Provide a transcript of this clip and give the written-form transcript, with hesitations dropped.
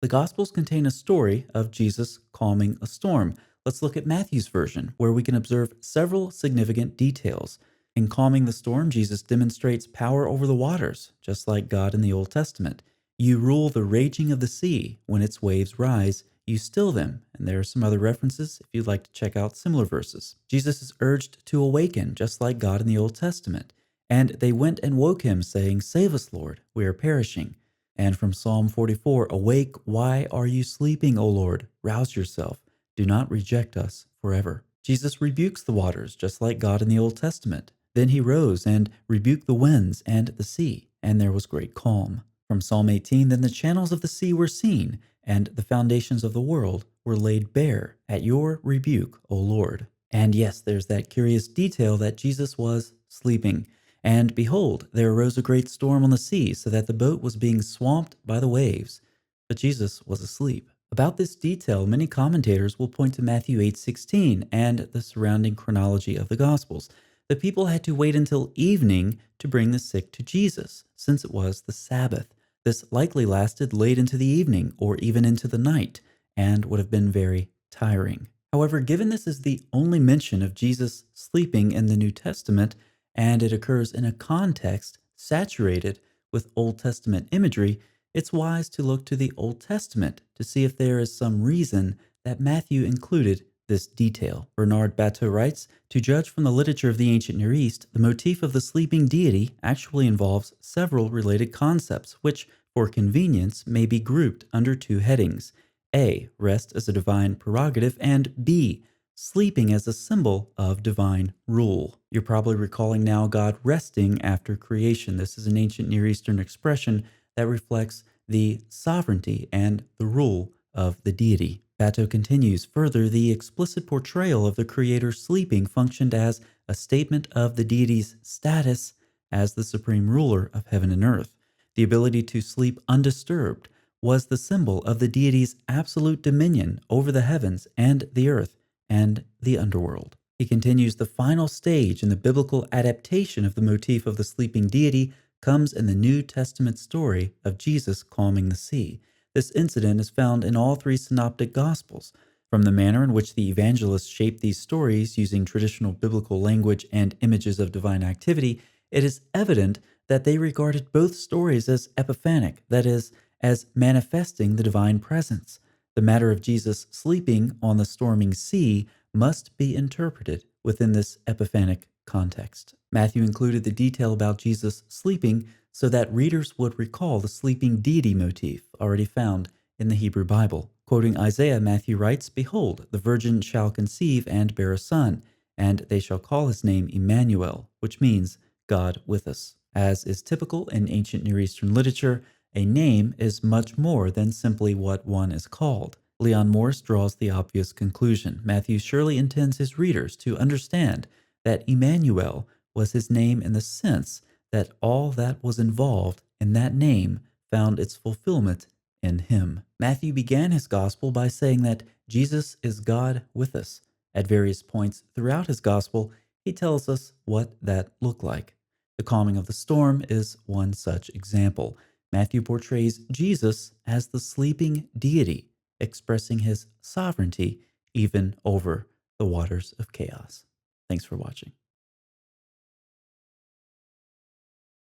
The Gospels contain a story of Jesus calming a storm. Let's look at Matthew's version, where we can observe several significant details. In calming the storm, Jesus demonstrates power over the waters, just like God in the Old Testament. You rule the raging of the sea. When its waves rise, you still them. And there are some other references if you'd like to check out similar verses. Jesus is urged to awaken, just like God in the Old Testament. And they went and woke him, saying, "Save us, Lord, we are perishing." And from Psalm 44, "Awake, why are you sleeping, O Lord? Rouse yourself. Do not reject us forever." Jesus rebukes the waters, just like God in the Old Testament. Then he rose and rebuked the winds and the sea, and there was great calm. From Psalm 18, "Then the channels of the sea were seen, and the foundations of the world were laid bare at your rebuke, O Lord." And yes, there's that curious detail that Jesus was sleeping. And behold, there arose a great storm on the sea, so that the boat was being swamped by the waves. But Jesus was asleep. About this detail, many commentators will point to Matthew 8:16 and the surrounding chronology of the Gospels. The people had to wait until evening to bring the sick to Jesus, since it was the Sabbath. This likely lasted late into the evening or even into the night, and would have been very tiring. However, given this is the only mention of Jesus sleeping in the New Testament, and it occurs in a context saturated with Old Testament imagery, it's wise to look to the Old Testament to see if there is some reason that Matthew included this detail. Bernard Bateau writes, "To judge from the literature of the ancient Near East, the motif of the sleeping deity actually involves several related concepts, which, for convenience, may be grouped under two headings. A. Rest as a divine prerogative, and B. Sleeping as a symbol of divine rule." You're probably recalling now God resting after creation. This is an ancient Near Eastern expression that reflects the sovereignty and the rule of the deity. Bateau continues, "Further, the explicit portrayal of the Creator sleeping functioned as a statement of the deity's status as the supreme ruler of heaven and earth. The ability to sleep undisturbed was the symbol of the deity's absolute dominion over the heavens and the earth and the underworld." He continues, "The final stage in the biblical adaptation of the motif of the sleeping deity comes in the New Testament story of Jesus calming the sea. This incident is found in all three synoptic gospels. From the manner in which the evangelists shaped these stories using traditional biblical language and images of divine activity, it is evident that they regarded both stories as epiphanic, that is, as manifesting the divine presence. The matter of Jesus sleeping on the storming sea must be interpreted within this epiphanic context. Matthew included the detail about Jesus sleeping so that readers would recall the sleeping deity motif already found in the Hebrew Bible. Quoting Isaiah, Matthew writes, "Behold, the virgin shall conceive and bear a son, and they shall call his name Emmanuel," which means God with us. As is typical in ancient Near Eastern literature, a name is much more than simply what one is called. Leon Morris draws the obvious conclusion. Matthew surely intends his readers to understand that Emmanuel was his name in the sense that all that was involved in that name found its fulfillment in him. Matthew began his gospel by saying that Jesus is God with us. At various points throughout his gospel, he tells us what that looked like. The calming of the storm is one such example. Matthew portrays Jesus as the sleeping deity, expressing his sovereignty even over the waters of chaos. Thanks for watching.